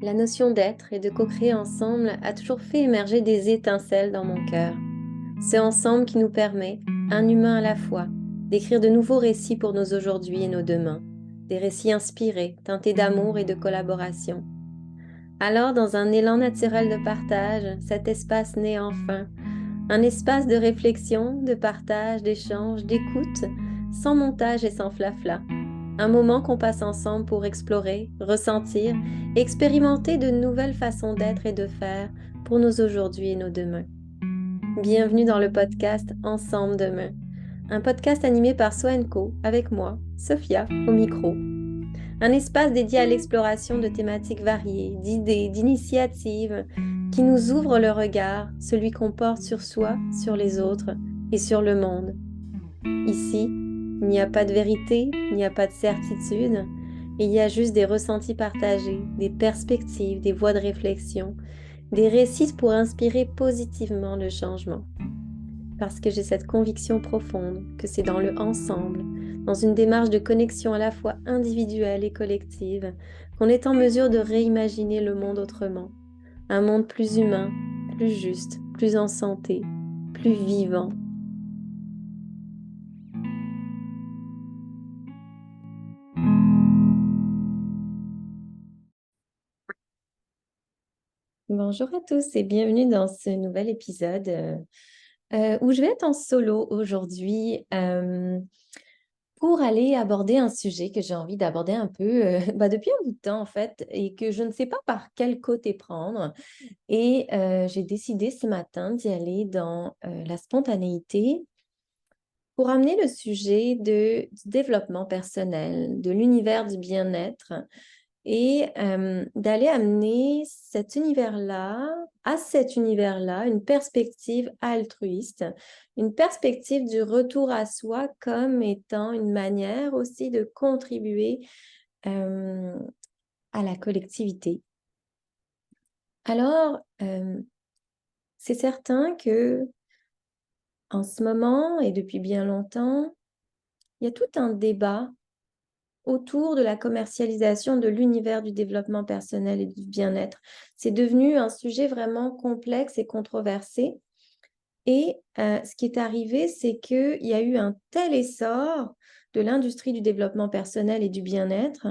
La notion d'être et de co-créer ensemble a toujours fait émerger des étincelles dans mon cœur. C'est ensemble qui nous permet, un humain à la fois, d'écrire de nouveaux récits pour nos aujourd'hui et nos demain, des récits inspirés, teintés d'amour et de collaboration. Alors, dans un élan naturel de partage, cet espace naît enfin, un espace de réflexion, de partage, d'échange, d'écoute, sans montage et sans flafla. Un moment qu'on passe ensemble pour explorer, ressentir et expérimenter de nouvelles façons d'être et de faire pour nos aujourd'hui et nos demain. Bienvenue dans le podcast Ensemble Demain, un podcast animé par Swanco avec moi, Sophia, au micro. Un espace dédié à l'exploration de thématiques variées, d'idées, d'initiatives qui nous ouvrent le regard, celui qu'on porte sur soi, sur les autres et sur le monde. Ici, il n'y a pas de vérité, il n'y a pas de certitude, il y a juste des ressentis partagés, des perspectives, des voies de réflexion, des récits pour inspirer positivement le changement. Parce que j'ai cette conviction profonde que c'est dans le ensemble, dans une démarche de connexion à la fois individuelle et collective, qu'on est en mesure de réimaginer le monde autrement. Un monde plus humain, plus juste, plus en santé, plus vivant. Bonjour à tous et bienvenue dans ce nouvel épisode où je vais être en solo aujourd'hui pour aller aborder un sujet que j'ai envie d'aborder un peu depuis un bout de temps en fait et que je ne sais pas par quel côté prendre. Et j'ai décidé ce matin d'y aller dans la spontanéité pour amener le sujet du développement personnel, de l'univers du bien-être et d'aller amener à cet univers-là, une perspective altruiste, une perspective du retour à soi comme étant une manière aussi de contribuer à la collectivité. Alors, c'est certain que en ce moment et depuis bien longtemps, il y a tout un débat autour de la commercialisation de l'univers du développement personnel et du bien-être. C'est devenu un sujet vraiment complexe et controversé. Et ce qui est arrivé, c'est qu'il y a eu un tel essor de l'industrie du développement personnel et du bien-être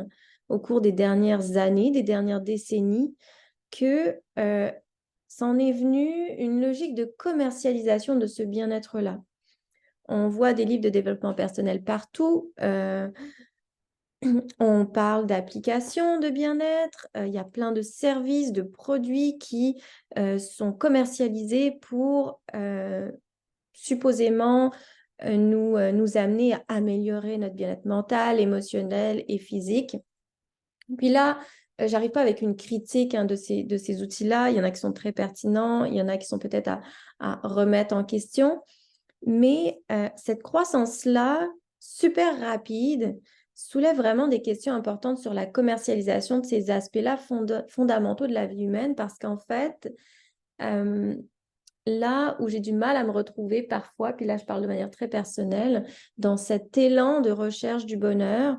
au cours des dernières années, des dernières décennies, que c'en est venu une logique de commercialisation de ce bien-être-là. On voit des livres de développement personnel partout. On parle d'applications de bien-être, il y a plein de services, de produits qui sont commercialisés pour supposément nous amener à améliorer notre bien-être mental, émotionnel et physique. Puis là, j'arrive pas avec une critique de ces outils-là. Il y en a qui sont très pertinents, il y en a qui sont peut-être à remettre en question. Mais cette croissance-là, super rapide, soulève vraiment des questions importantes sur la commercialisation de ces aspects-là fondamentaux de la vie humaine parce qu'en fait, là où j'ai du mal à me retrouver parfois, puis là je parle de manière très personnelle, dans cet élan de recherche du bonheur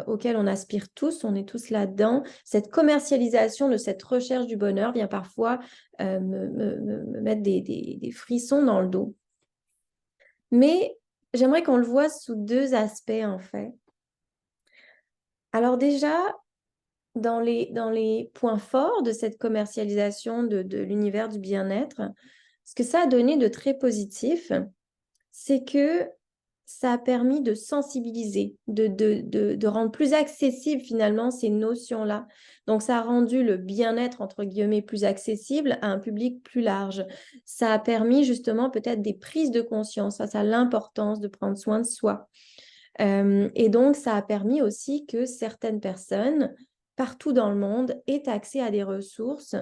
auquel on aspire tous, on est tous là-dedans, cette commercialisation de cette recherche du bonheur vient parfois me mettre des frissons dans le dos. Mais j'aimerais qu'on le voit sous deux aspects, en fait. Alors déjà, dans les points forts de cette commercialisation de l'univers du bien-être, ce que ça a donné de très positif, c'est que ça a permis de sensibiliser, de rendre plus accessible finalement ces notions-là. Donc, ça a rendu le bien-être, entre guillemets, plus accessible à un public plus large. Ça a permis justement peut-être des prises de conscience face à l'importance de prendre soin de soi. Et donc, ça a permis aussi que certaines personnes, partout dans le monde, aient accès à des ressources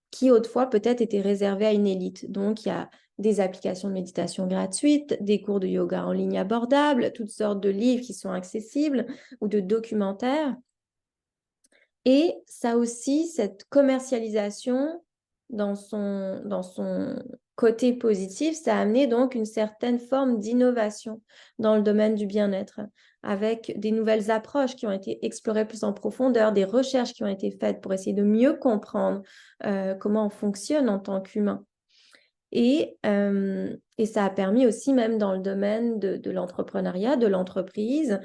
qui autrefois peut-être étaient réservées à une élite. Donc, il y a des applications de méditation gratuites, des cours de yoga en ligne abordables, toutes sortes de livres qui sont accessibles ou de documentaires. Et ça aussi, cette commercialisation dans son côté positif, ça a amené donc une certaine forme d'innovation dans le domaine du bien-être, avec des nouvelles approches qui ont été explorées plus en profondeur, des recherches qui ont été faites pour essayer de mieux comprendre comment on fonctionne en tant qu'humain. Et ça a permis aussi, même dans le domaine de l'entrepreneuriat, de l'entreprise,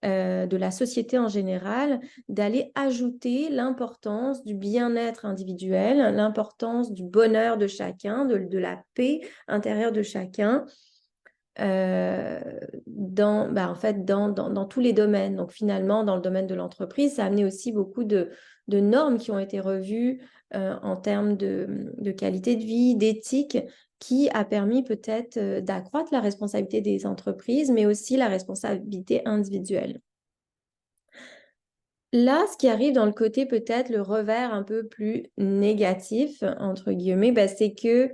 de la société en général, d'aller ajouter l'importance du bien-être individuel, l'importance du bonheur de chacun, de la paix intérieure de chacun, en fait, dans tous les domaines. Donc finalement, dans le domaine de l'entreprise, ça a amené aussi beaucoup de normes qui ont été revues en termes de qualité de vie, d'éthique, qui a permis peut-être d'accroître la responsabilité des entreprises, mais aussi la responsabilité individuelle. Là, ce qui arrive dans le côté peut-être le revers un peu plus négatif, entre guillemets, c'est que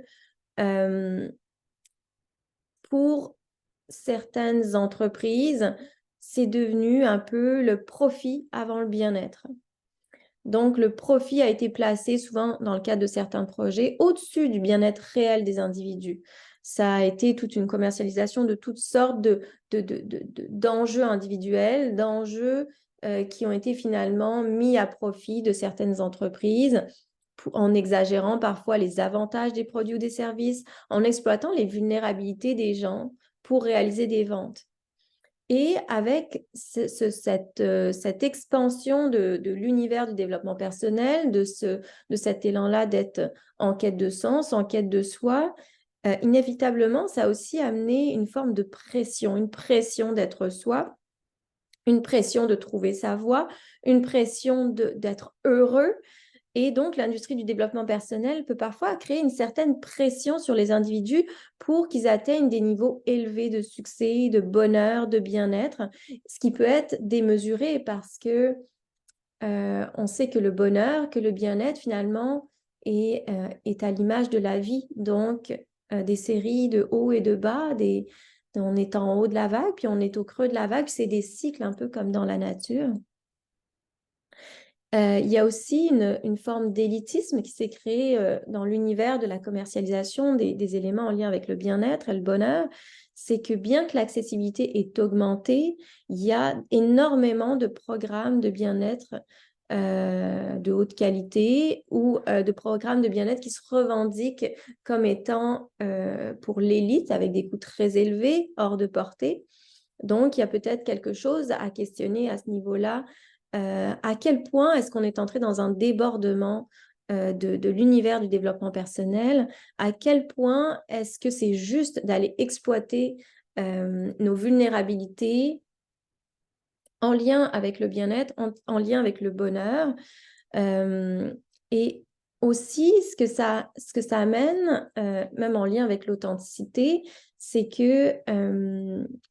pour certaines entreprises, c'est devenu un peu le profit avant le bien-être. Donc, le profit a été placé souvent, dans le cadre de certains projets, au-dessus du bien-être réel des individus. Ça a été toute une commercialisation de toutes sortes d'enjeux individuels, d'enjeux qui ont été finalement mis à profit de certaines entreprises en exagérant parfois les avantages des produits ou des services, en exploitant les vulnérabilités des gens pour réaliser des ventes. Et avec cette expansion de l'univers du développement personnel, de cet élan-là d'être en quête de sens, en quête de soi, inévitablement, ça a aussi amené une forme de pression, une pression d'être soi, une pression de trouver sa voie, une pression d'être heureux. Et donc, l'industrie du développement personnel peut parfois créer une certaine pression sur les individus pour qu'ils atteignent des niveaux élevés de succès, de bonheur, de bien-être, ce qui peut être démesuré parce que on sait que le bonheur, que le bien-être, finalement, est à l'image de la vie. Donc, des séries de hauts et de bas, on est en haut de la vague, puis on est au creux de la vague. C'est des cycles un peu comme dans la nature. Il y a aussi une forme d'élitisme qui s'est créée dans l'univers de la commercialisation des éléments en lien avec le bien-être et le bonheur. C'est que bien que l'accessibilité est augmentée, il y a énormément de programmes de bien-être de haute qualité ou de programmes de bien-être qui se revendiquent comme étant pour l'élite avec des coûts très élevés, hors de portée. Donc, il y a peut-être quelque chose à questionner à ce niveau-là. À quel point est-ce qu'on est entré dans un débordement de l'univers du développement personnel? À quel point est-ce que c'est juste d'aller exploiter nos vulnérabilités en lien avec le bien-être, en lien avec le bonheur? Et aussi, ce que ça amène, même en lien avec l'authenticité, c'est que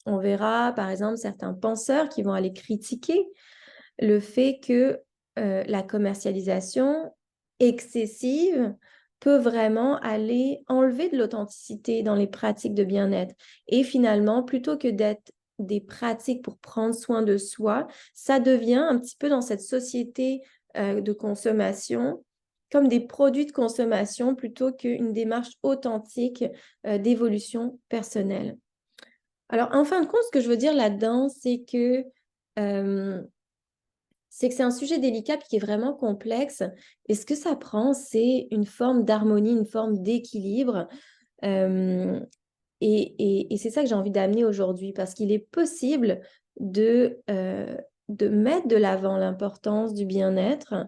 on verra, par exemple, certains penseurs qui vont aller critiquer le fait que la commercialisation excessive peut vraiment aller enlever de l'authenticité dans les pratiques de bien-être. Et finalement, plutôt que d'être des pratiques pour prendre soin de soi, ça devient un petit peu dans cette société de consommation comme des produits de consommation plutôt qu'une démarche authentique d'évolution personnelle. Alors, en fin de compte, ce que je veux dire là-dedans, c'est que c'est un sujet délicat qui est vraiment complexe. Et ce que ça prend, c'est une forme d'harmonie, une forme d'équilibre. Et c'est ça que j'ai envie d'amener aujourd'hui, parce qu'il est possible de mettre de l'avant l'importance du bien-être,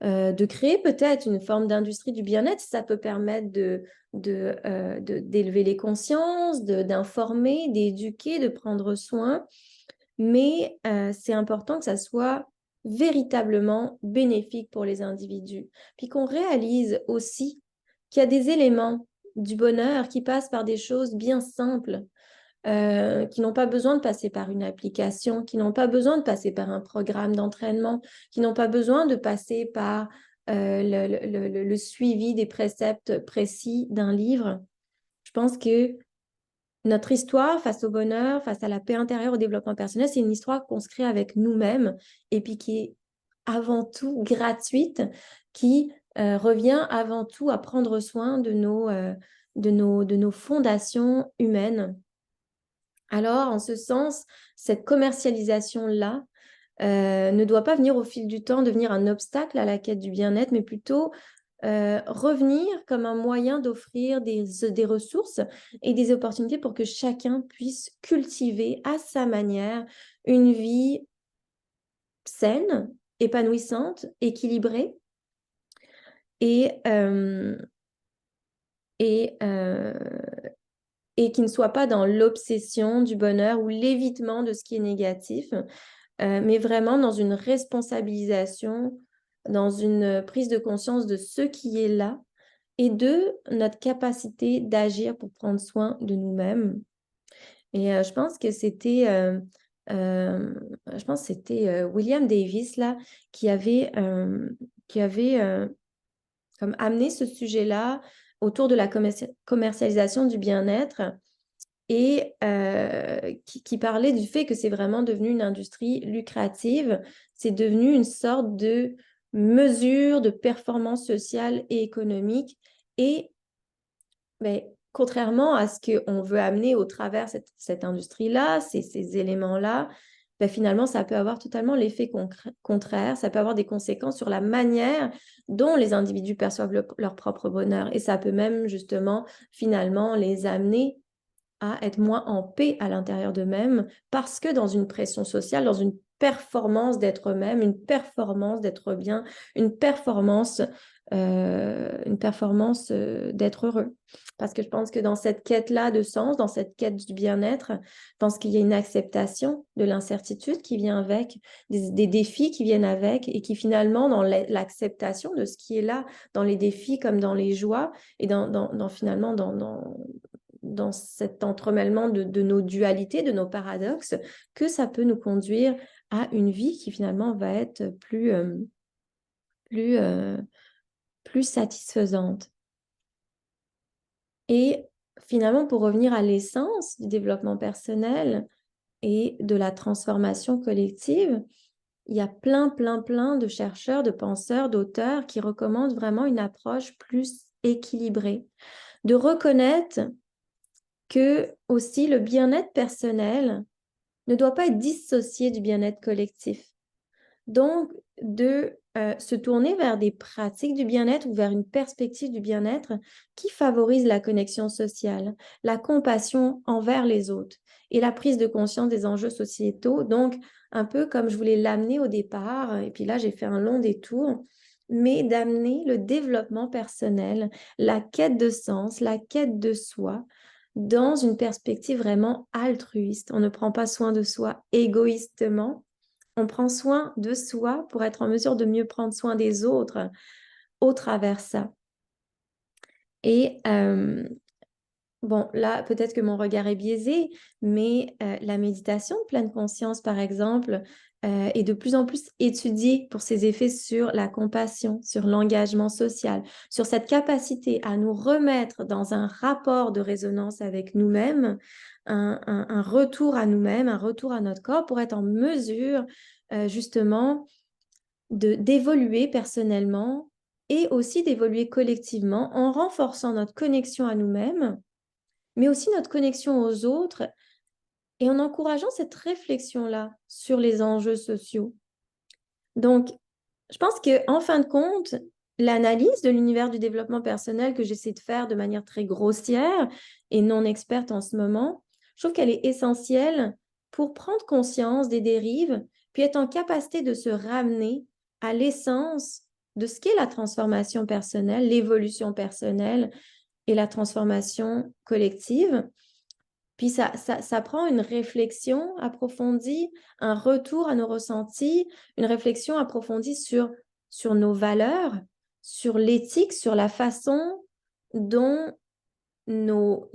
de créer peut-être une forme d'industrie du bien-être. Ça peut permettre d'élever les consciences, d'informer, d'éduquer, de prendre soin. Mais c'est important que ça soit véritablement bénéfique pour les individus. Puis qu'on réalise aussi qu'il y a des éléments du bonheur qui passent par des choses bien simples, qui n'ont pas besoin de passer par une application, qui n'ont pas besoin de passer par un programme d'entraînement, qui n'ont pas besoin de passer par le suivi des préceptes précis d'un livre. Je pense que notre histoire face au bonheur, face à la paix intérieure, au développement personnel, c'est une histoire qu'on se crée avec nous-mêmes et puis qui est avant tout gratuite, qui revient avant tout à prendre soin de nos fondations humaines. Alors, en ce sens, cette commercialisation-là ne doit pas venir au fil du temps devenir un obstacle à la quête du bien-être, mais plutôt revenir comme un moyen d'offrir des ressources et des opportunités pour que chacun puisse cultiver à sa manière une vie saine, épanouissante, équilibrée et, euh, et, euh, et qui ne soit pas dans l'obsession du bonheur ou l'évitement de ce qui est négatif, mais vraiment dans une responsabilisation, dans une prise de conscience de ce qui est là et de notre capacité d'agir pour prendre soin de nous-mêmes. Et je pense que c'était William Davis là qui avait comme amené ce sujet-là autour de la commercialisation du bien-être et qui parlait du fait que c'est vraiment devenu une industrie lucrative. C'est devenu une sorte de mesure de performance sociale et économique. Et contrairement à ce qu'on veut amener au travers cette industrie-là, ces éléments-là, finalement, ça peut avoir totalement l'effet contraire. Ça peut avoir des conséquences sur la manière dont les individus perçoivent leur propre bonheur. Et ça peut même justement, finalement, les amener à être moins en paix à l'intérieur d'eux-mêmes parce que dans une pression sociale, dans une performance d'être eux-mêmes, une performance d'être bien, une performance d'être heureux. Parce que je pense que dans cette quête-là de sens, dans cette quête du bien-être, je pense qu'il y a une acceptation de l'incertitude qui vient avec, des défis qui viennent avec et qui finalement, dans l'acceptation de ce qui est là, dans les défis comme dans les joies et finalement dans cet entremêlement de nos dualités, de nos paradoxes, que ça peut nous conduire à une vie qui finalement va être plus, plus satisfaisante. Et finalement, pour revenir à l'essence du développement personnel et de la transformation collective, il y a plein de chercheurs, de penseurs, d'auteurs qui recommandent vraiment une approche plus équilibrée, de reconnaître que aussi le bien-être personnel ne doit pas être dissocié du bien-être collectif. Donc, de se tourner vers des pratiques du bien-être ou vers une perspective du bien-être qui favorise la connexion sociale, la compassion envers les autres et la prise de conscience des enjeux sociétaux. Donc, un peu comme je voulais l'amener au départ, et puis là, j'ai fait un long détour, mais d'amener le développement personnel, la quête de sens, la quête de soi, dans une perspective vraiment altruiste. On ne prend pas soin de soi égoïstement, on prend soin de soi pour être en mesure de mieux prendre soin des autres au travers ça. Et bon, là, peut-être que mon regard est biaisé, mais la méditation de pleine conscience, par exemple, est de plus en plus étudiée pour ses effets sur la compassion, sur l'engagement social, sur cette capacité à nous remettre dans un rapport de résonance avec nous-mêmes, un retour à nous-mêmes, un retour à notre corps pour être en mesure justement d'évoluer personnellement et aussi d'évoluer collectivement en renforçant notre connexion à nous-mêmes, mais aussi notre connexion aux autres et en encourageant cette réflexion-là sur les enjeux sociaux. Donc, je pense qu'en fin de compte, l'analyse de l'univers du développement personnel que j'essaie de faire de manière très grossière et non experte en ce moment, je trouve qu'elle est essentielle pour prendre conscience des dérives, puis être en capacité de se ramener à l'essence de ce qu'est la transformation personnelle, l'évolution personnelle et la transformation collective. Puis ça prend une réflexion approfondie, un retour à nos ressentis, une réflexion approfondie sur nos valeurs, sur l'éthique, sur la façon dont nos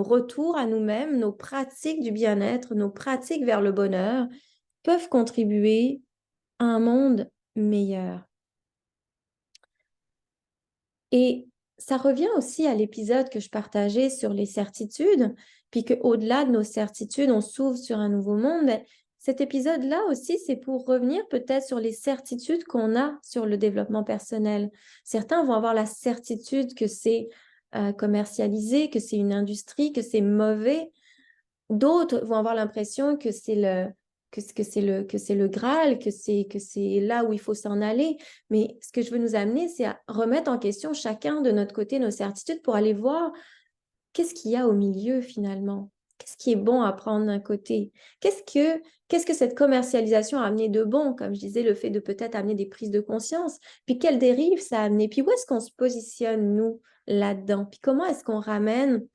retours à nous-mêmes, nos pratiques du bien-être, nos pratiques vers le bonheur peuvent contribuer à un monde meilleur. Et ça revient aussi à l'épisode que je partageais sur les certitudes, puis qu'au-delà de nos certitudes, on s'ouvre sur un nouveau monde. cet épisode-là aussi, c'est pour revenir peut-être sur les certitudes qu'on a sur le développement personnel. Certains vont avoir la certitude que c'est commercialisé, que c'est une industrie, que c'est mauvais. D'autres vont avoir l'impression que c'est le Graal, que c'est là où il faut s'en aller. Mais ce que je veux nous amener, c'est à remettre en question chacun de notre côté nos certitudes pour aller voir qu'est-ce qu'il y a au milieu finalement. Qu'est-ce qui est bon à prendre d'un côté? Qu'est-ce que cette commercialisation a amené de bon? Comme je disais, le fait de peut-être amener des prises de conscience. Puis quelle dérive ça a amené? Puis où est-ce qu'on se positionne, nous, là-dedans? Puis comment est-ce qu'on ramène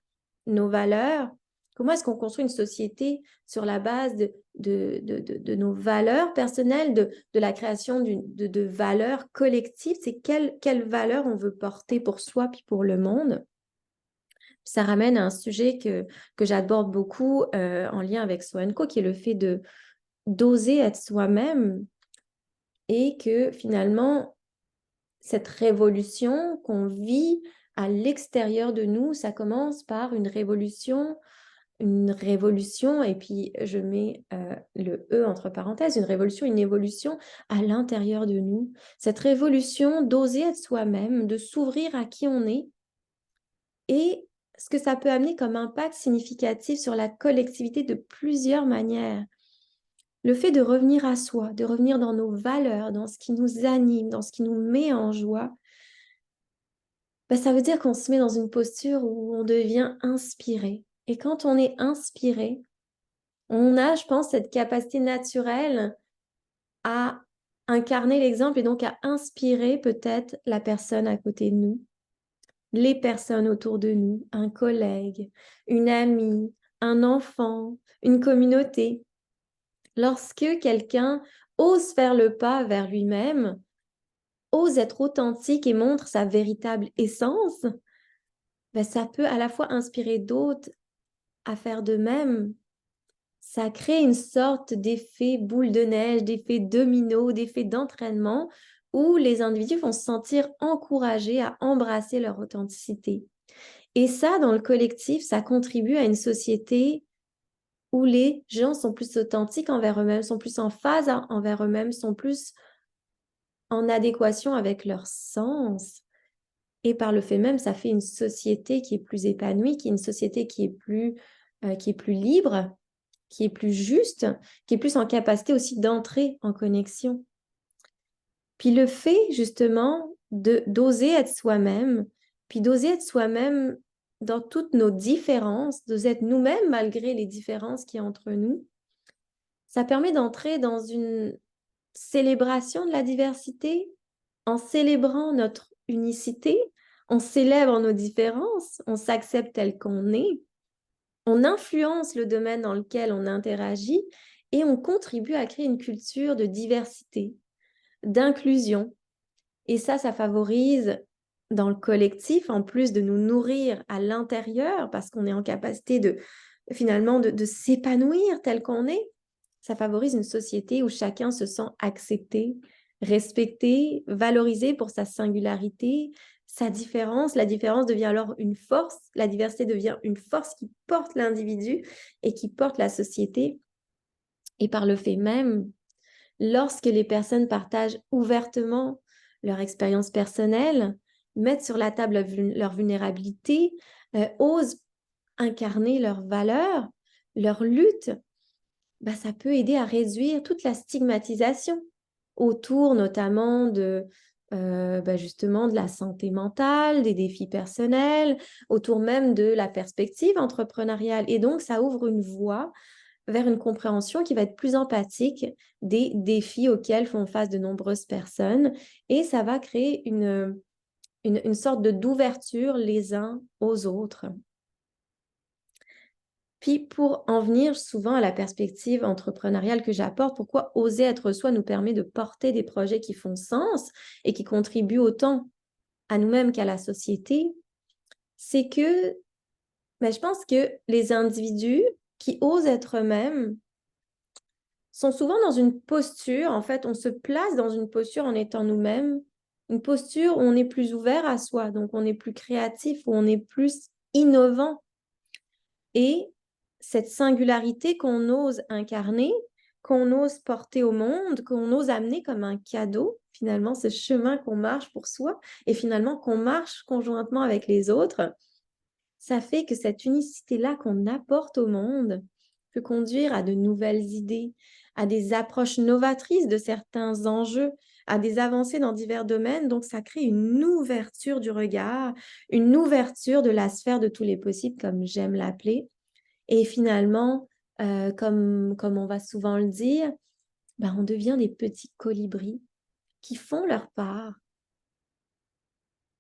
nos valeurs? Comment est-ce qu'on construit une société sur la base de nos valeurs personnelles, de la création de valeurs collectives? C'est quelles valeurs on veut porter pour soi puis pour le monde? Ça ramène à un sujet que j'aborde beaucoup en lien avec Soenco, qui est le fait d'oser être soi-même et que finalement, cette révolution qu'on vit à l'extérieur de nous, ça commence par une révolution, et puis je mets le E entre parenthèses, une révolution, une évolution à l'intérieur de nous. Cette révolution d'oser être soi-même, de s'ouvrir à qui on est et ce que ça peut amener comme impact significatif sur la collectivité de plusieurs manières. Le fait de revenir à soi, de revenir dans nos valeurs, dans ce qui nous anime, dans ce qui nous met en joie, ça veut dire qu'on se met dans une posture où on devient inspiré. Et quand on est inspiré, on a, je pense, cette capacité naturelle à incarner l'exemple et donc à inspirer peut-être la personne à côté de nous, les personnes autour de nous, un collègue, une amie, un enfant, une communauté. Lorsque quelqu'un ose faire le pas vers lui-même, ose être authentique et montre sa véritable essence, ça peut à la fois inspirer d'autres à faire de même. Ça crée une sorte d'effet boule de neige, d'effet domino, d'effet d'entraînement où les individus vont se sentir encouragés à embrasser leur authenticité. Et ça, dans le collectif, ça contribue à une société où les gens sont plus authentiques envers eux-mêmes, sont plus en phase envers eux-mêmes, sont plus en adéquation avec leur sens. Et par le fait même, ça fait une société qui est plus épanouie, qui est une société qui est plus libre, qui est plus juste, qui est plus en capacité aussi d'entrer en connexion. Puis le fait justement d'oser être soi-même, puis d'oser être soi-même dans toutes nos différences, d'oser être nous-mêmes malgré les différences qu'il y a entre nous, ça permet d'entrer dans une célébration de la diversité. En célébrant notre unicité, on célèbre nos différences, on s'accepte tel qu'on est, on influence le domaine dans lequel on interagit et on contribue à créer une culture de diversité, d'inclusion. Et ça favorise dans le collectif, en plus de nous nourrir à l'intérieur, parce qu'on est en capacité finalement de s'épanouir tel qu'on est. Ça favorise une société où chacun se sent accepté, respecté, valorisé pour sa singularité, sa différence. La différence devient alors une force. La diversité devient une force qui porte l'individu et qui porte la société. Et par le fait même, lorsque les personnes partagent ouvertement leur expérience personnelle, mettent sur la table leur vulnérabilité, osent incarner leurs valeurs, leur lutte, ça peut aider à réduire toute la stigmatisation autour notamment justement de la santé mentale, des défis personnels, autour même de la perspective entrepreneuriale. Et donc, ça ouvre une voie vers une compréhension qui va être plus empathique des défis auxquels font face de nombreuses personnes. Et ça va créer une sorte d'ouverture les uns aux autres. Puis pour en venir souvent à la perspective entrepreneuriale que j'apporte, pourquoi oser être soi nous permet de porter des projets qui font sens et qui contribuent autant à nous-mêmes qu'à la société, c'est que je pense que les individus qui osent être eux-mêmes sont souvent dans une posture, en fait, on se place dans une posture en étant nous-mêmes, une posture où on est plus ouvert à soi, donc on est plus créatif, où on est plus innovant. Et cette singularité qu'on ose incarner, qu'on ose porter au monde, qu'on ose amener comme un cadeau, finalement, ce chemin qu'on marche pour soi et finalement qu'on marche conjointement avec les autres, ça fait que cette unicité-là qu'on apporte au monde peut conduire à de nouvelles idées, à des approches novatrices de certains enjeux, à des avancées dans divers domaines. Donc, ça crée une ouverture du regard, une ouverture de la sphère de tous les possibles, comme j'aime l'appeler. Et finalement, comme on va souvent le dire, ben, on devient des petits colibris qui font leur part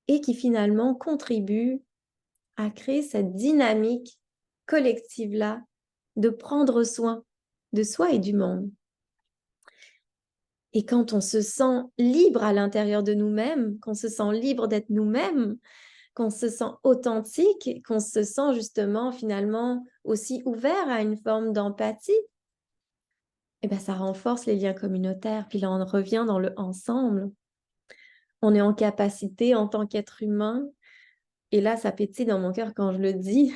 et qui finalement contribuent à créer cette dynamique collective-là de prendre soin de soi et du monde. Et quand on se sent libre à l'intérieur de nous-mêmes, qu'on se sent libre d'être nous-mêmes, qu'on se sent authentique, qu'on se sent justement finalement aussi ouvert à une forme d'empathie, eh ben, ça renforce les liens communautaires. Puis là, on revient dans le ensemble. On est en capacité en tant qu'être humain, et là, ça pétille dans mon cœur quand je le dis,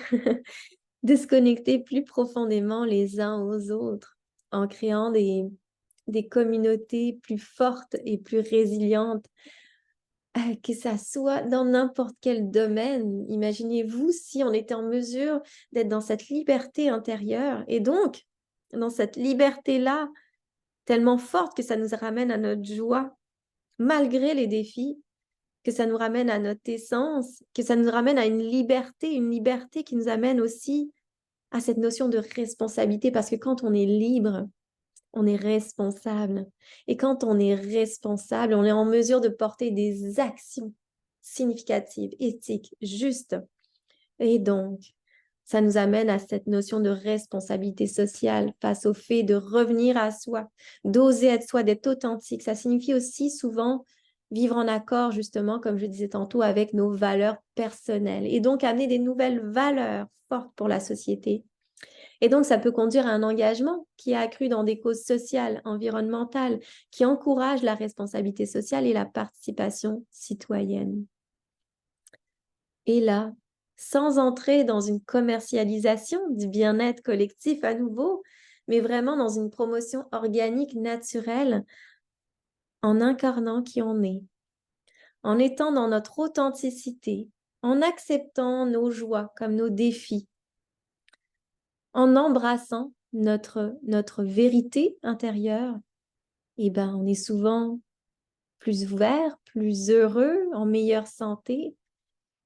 de se connecter plus profondément les uns aux autres en créant des communautés plus fortes et plus résilientes, que ça soit dans n'importe quel domaine. Imaginez-vous si on était en mesure d'être dans cette liberté intérieure et donc dans cette liberté-là tellement forte que ça nous ramène à notre joie, malgré les défis, que ça nous ramène à notre essence, que ça nous ramène à une liberté qui nous amène aussi à cette notion de responsabilité, parce que quand on est libre, on est responsable. Et quand on est responsable, on est en mesure de porter des actions significatives, éthiques, justes. Et donc, ça nous amène à cette notion de responsabilité sociale face au fait de revenir à soi, d'oser être soi, d'être authentique. Ça signifie aussi souvent vivre en accord, justement, comme je disais tantôt, avec nos valeurs personnelles et donc amener des nouvelles valeurs fortes pour la société. Et donc, ça peut conduire à un engagement qui est accru dans des causes sociales, environnementales, qui encouragent la responsabilité sociale et la participation citoyenne. Et là, sans entrer dans une commercialisation du bien-être collectif à nouveau, mais vraiment dans une promotion organique, naturelle, en incarnant qui on est, en étant dans notre authenticité, en acceptant nos joies comme nos défis, en embrassant notre vérité intérieure, eh ben, on est souvent plus ouvert, plus heureux, en meilleure santé.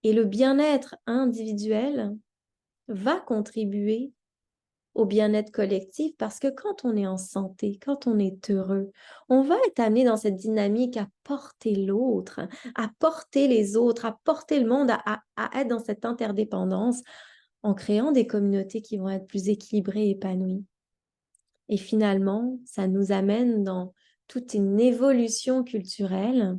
Et le bien-être individuel va contribuer au bien-être collectif parce que quand on est en santé, quand on est heureux, on va être amené dans cette dynamique à porter l'autre, à porter les autres, à porter le monde, à être dans cette interdépendance en créant des communautés qui vont être plus équilibrées et épanouies. Et finalement, ça nous amène dans toute une évolution culturelle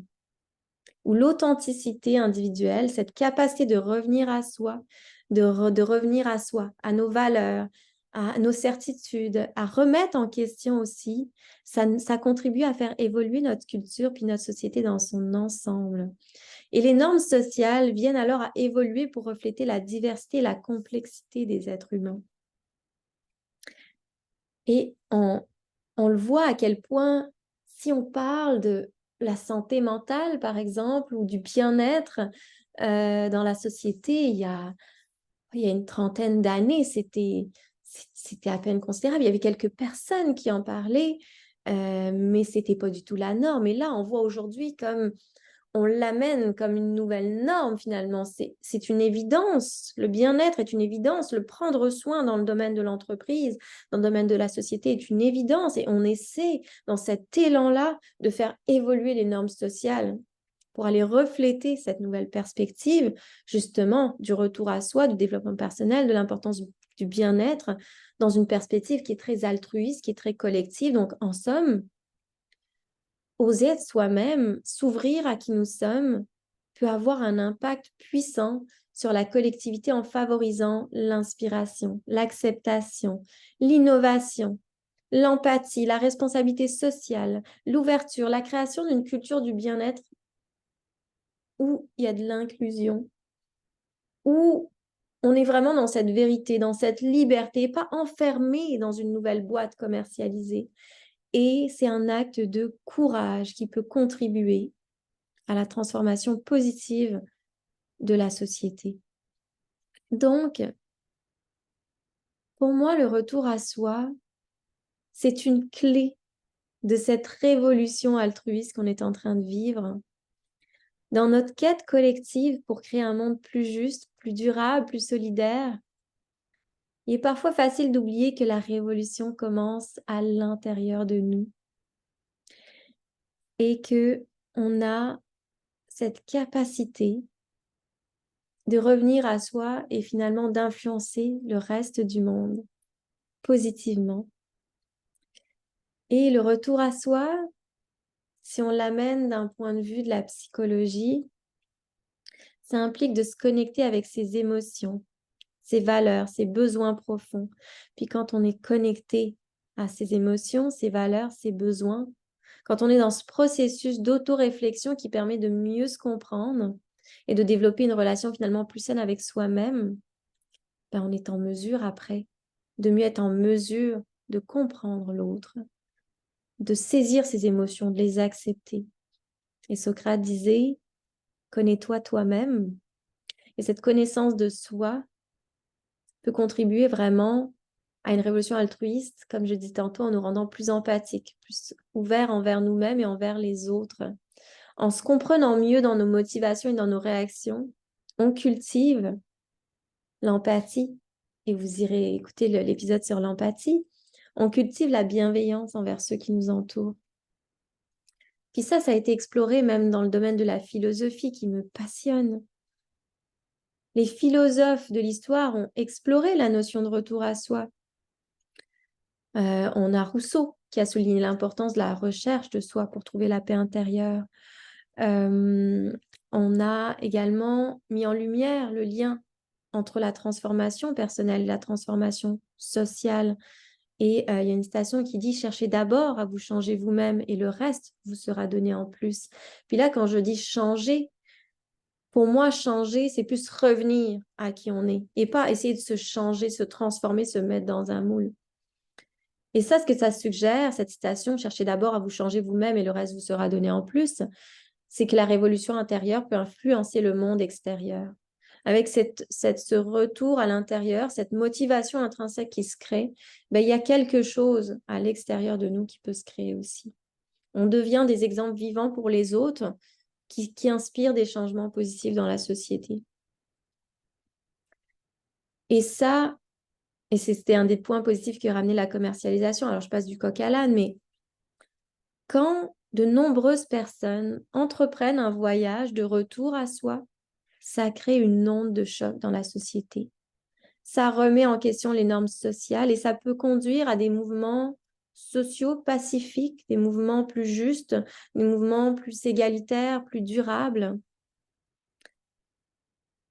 où l'authenticité individuelle, cette capacité de revenir à soi, de revenir à soi, à nos valeurs, à nos certitudes, à remettre en question aussi, ça contribue à faire évoluer notre culture puis notre société dans son ensemble. Et les normes sociales viennent alors à évoluer pour refléter la diversité et la complexité des êtres humains. Et on le voit à quel point, si on parle de la santé mentale, par exemple, ou du bien-être dans la société, il y a une trentaine d'années, c'était à peine considérable. Il y avait quelques personnes qui en parlaient, mais ce n'était pas du tout la norme. Et là, on voit aujourd'hui comme on l'amène comme une nouvelle norme finalement. C'est une évidence. Le bien-être est une évidence. Le prendre soin dans le domaine de l'entreprise, dans le domaine de la société est une évidence. Et on essaie, dans cet élan-là, de faire évoluer les normes sociales pour aller refléter cette nouvelle perspective, justement, du retour à soi, du développement personnel, de l'importance du bien-être, dans une perspective qui est très altruiste, qui est très collective. Donc, en somme, oser être soi-même, s'ouvrir à qui nous sommes, peut avoir un impact puissant sur la collectivité en favorisant l'inspiration, l'acceptation, l'innovation, l'empathie, la responsabilité sociale, l'ouverture, la création d'une culture du bien-être où il y a de l'inclusion, où on est vraiment dans cette vérité, dans cette liberté, pas enfermé dans une nouvelle boîte commercialisée. Et c'est un acte de courage qui peut contribuer à la transformation positive de la société. Donc, pour moi, le retour à soi, c'est une clé de cette révolution altruiste qu'on est en train de vivre dans notre quête collective pour créer un monde plus juste, plus durable, plus solidaire. Il est parfois facile d'oublier que la révolution commence à l'intérieur de nous et que on a cette capacité de revenir à soi et finalement d'influencer le reste du monde positivement. Et le retour à soi, si on l'amène d'un point de vue de la psychologie, ça implique de se connecter avec ses émotions, ses valeurs, ses besoins profonds. Puis quand on est connecté à ses émotions, ses valeurs, ses besoins, quand on est dans ce processus d'auto-réflexion qui permet de mieux se comprendre et de développer une relation finalement plus saine avec soi-même, ben on est en mesure après de mieux être en mesure de comprendre l'autre, de saisir ses émotions, de les accepter. Et Socrate disait, connais-toi toi-même. Et cette connaissance de soi peut contribuer vraiment à une révolution altruiste, comme je dis tantôt, en nous rendant plus empathiques, plus ouverts envers nous-mêmes et envers les autres. En se comprenant mieux dans nos motivations et dans nos réactions, on cultive l'empathie. Et vous irez écouter l'épisode sur l'empathie. On cultive la bienveillance envers ceux qui nous entourent. Puis ça a été exploré même dans le domaine de la philosophie qui me passionne. Les philosophes de l'histoire ont exploré la notion de retour à soi. On a Rousseau qui a souligné l'importance de la recherche de soi pour trouver la paix intérieure. On a également mis en lumière le lien entre la transformation personnelle et la transformation sociale. Et il y a une citation qui dit « Cherchez d'abord à vous changer vous-même et le reste vous sera donné en plus ». Puis là, quand je dis « changer », pour moi, changer, c'est plus revenir à qui on est et pas essayer de se changer, se transformer, se mettre dans un moule. Et ça, ce que ça suggère, cette citation, cherchez d'abord à vous changer vous-même et le reste vous sera donné en plus, c'est que la révolution intérieure peut influencer le monde extérieur. Avec ce retour à l'intérieur, cette motivation intrinsèque qui se crée, ben, il y a quelque chose à l'extérieur de nous qui peut se créer aussi. On devient des exemples vivants pour les autres qui inspirent des changements positifs dans la société. Et ça, et c'était un des points positifs qui a ramené la commercialisation. Alors, je passe du coq à l'âne, mais quand de nombreuses personnes entreprennent un voyage de retour à soi, ça crée une onde de choc dans la société. Ça remet en question les normes sociales et ça peut conduire à des mouvements sociaux pacifiques, des mouvements plus justes, des mouvements plus égalitaires, plus durables.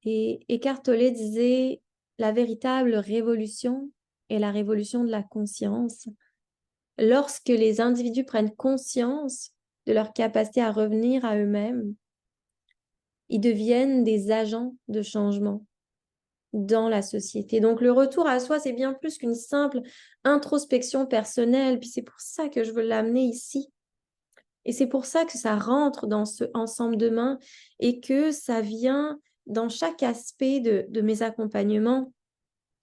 Et Eckhart Tolle disait, la véritable révolution est la révolution de la conscience. Lorsque les individus prennent conscience de leur capacité à revenir à eux-mêmes, ils deviennent des agents de changement dans la société. Donc le retour à soi, c'est bien plus qu'une simple introspection personnelle, puis c'est pour ça que je veux l'amener ici. Et c'est pour ça que ça rentre dans ce ensemble de mains et que ça vient dans chaque aspect de mes accompagnements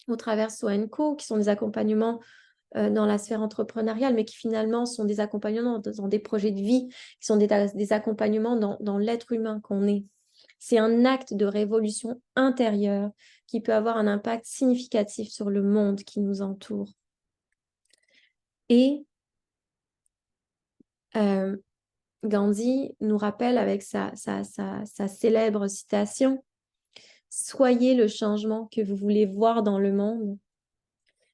au travers So Co, qui sont des accompagnements dans la sphère entrepreneuriale, mais qui finalement sont des accompagnements dans des projets de vie, qui sont des accompagnements dans l'être humain qu'on est. C'est un acte de révolution intérieure qui peut avoir un impact significatif sur le monde qui nous entoure. Et Gandhi nous rappelle avec sa célèbre citation « Soyez le changement que vous voulez voir dans le monde ».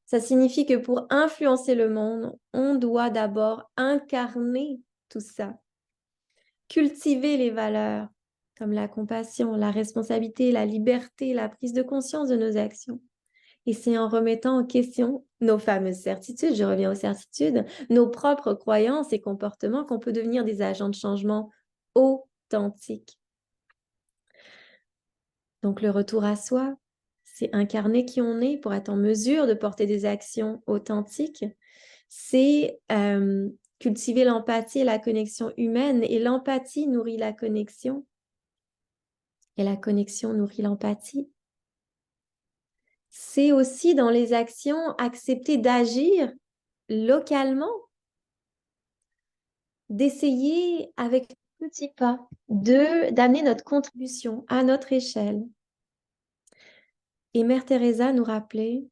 Ça signifie que pour influencer le monde, on doit d'abord incarner tout ça. Cultiver les valeurs comme la compassion, la responsabilité, la liberté, la prise de conscience de nos actions. Et c'est en remettant en question nos fameuses certitudes, je reviens aux certitudes, nos propres croyances et comportements qu'on peut devenir des agents de changement authentiques. Donc le retour à soi, c'est incarner qui on est pour être en mesure de porter des actions authentiques. C'est cultiver l'empathie et la connexion humaine. Et l'empathie nourrit la connexion. Et la connexion nourrit l'empathie. C'est aussi dans les actions accepter d'agir localement, d'essayer avec petits pas, d'amener notre contribution à notre échelle. Et Mère Teresa nous rappelait,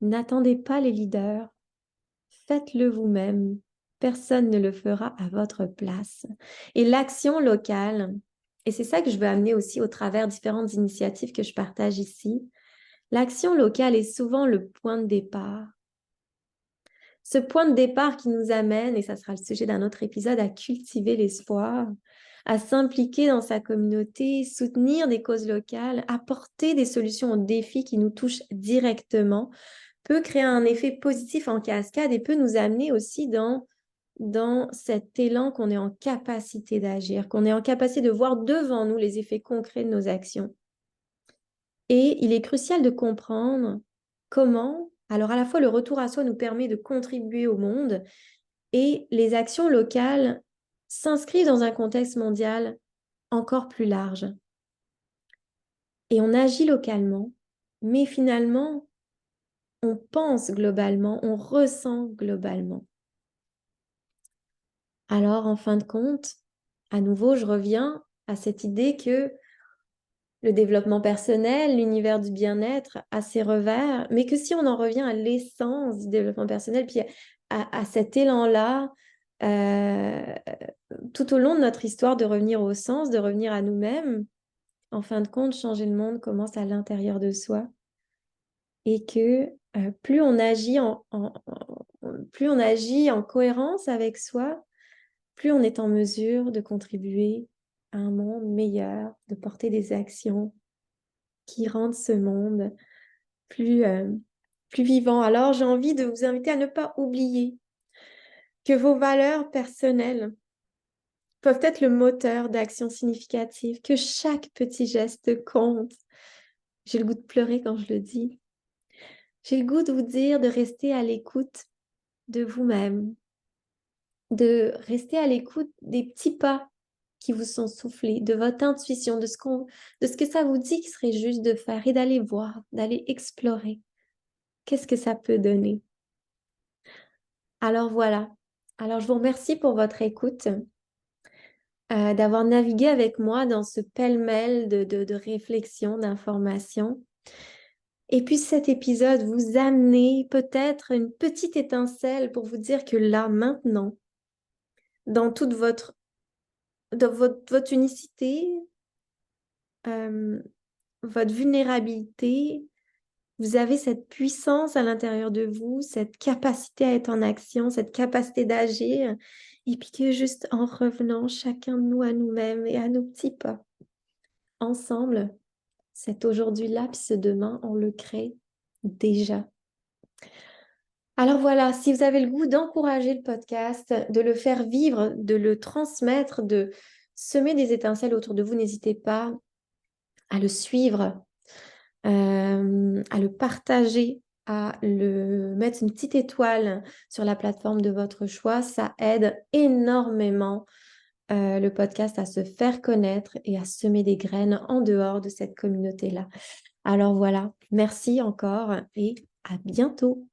n'attendez pas les leaders, faites-le vous-même. Personne ne le fera à votre place. Et l'action locale, et c'est ça que je veux amener aussi au travers différentes initiatives que je partage ici, l'action locale est souvent le point de départ. Ce point de départ qui nous amène, et ça sera le sujet d'un autre épisode, à cultiver l'espoir, à s'impliquer dans sa communauté, soutenir des causes locales, apporter des solutions aux défis qui nous touchent directement, peut créer un effet positif en cascade et peut nous amener aussi dans cet élan qu'on est en capacité d'agir, qu'on est en capacité de voir devant nous les effets concrets de nos actions. Et il est crucial de comprendre comment, alors à la fois le retour à soi nous permet de contribuer au monde et les actions locales s'inscrivent dans un contexte mondial encore plus large. Et on agit localement, mais finalement, on pense globalement, on ressent globalement. Alors, en fin de compte, à nouveau, je reviens à cette idée que le développement personnel, l'univers du bien-être a ses revers, mais que si on en revient à l'essence du développement personnel, puis à cet élan-là, tout au long de notre histoire, de revenir au sens, de revenir à nous-mêmes, en fin de compte, changer le monde commence à l'intérieur de soi. Et que plus on agit plus on agit en cohérence avec soi, plus on est en mesure de contribuer à un monde meilleur, de porter des actions qui rendent ce monde plus, plus vivant. Alors, j'ai envie de vous inviter à ne pas oublier que vos valeurs personnelles peuvent être le moteur d'actions significatives, que chaque petit geste compte. J'ai le goût de pleurer quand je le dis. J'ai le goût de vous dire de rester à l'écoute de vous-même, de rester à l'écoute des petits pas qui vous sont soufflés, de votre intuition, de ce que ça vous dit qui serait juste de faire et d'aller voir, d'aller explorer. Qu'est-ce que ça peut donner? Alors voilà. Alors je vous remercie pour votre écoute, d'avoir navigué avec moi dans ce pêle-mêle de réflexions, d'informations. Et puis cet épisode vous amener peut-être une petite étincelle pour vous dire que là, maintenant, dans toute votre unicité, votre vulnérabilité, vous avez cette puissance à l'intérieur de vous, cette capacité à être en action, cette capacité d'agir, et puis que juste en revenant chacun de nous à nous-mêmes et à nos petits pas, ensemble, cet aujourd'hui-là, puis ce demain, on le crée déjà. Alors voilà, si vous avez le goût d'encourager le podcast, de le faire vivre, de le transmettre, de semer des étincelles autour de vous, n'hésitez pas à le suivre, à le partager, à le mettre une petite étoile sur la plateforme de votre choix. Ça aide énormément le podcast à se faire connaître et à semer des graines en dehors de cette communauté-là. Alors voilà, merci encore et à bientôt.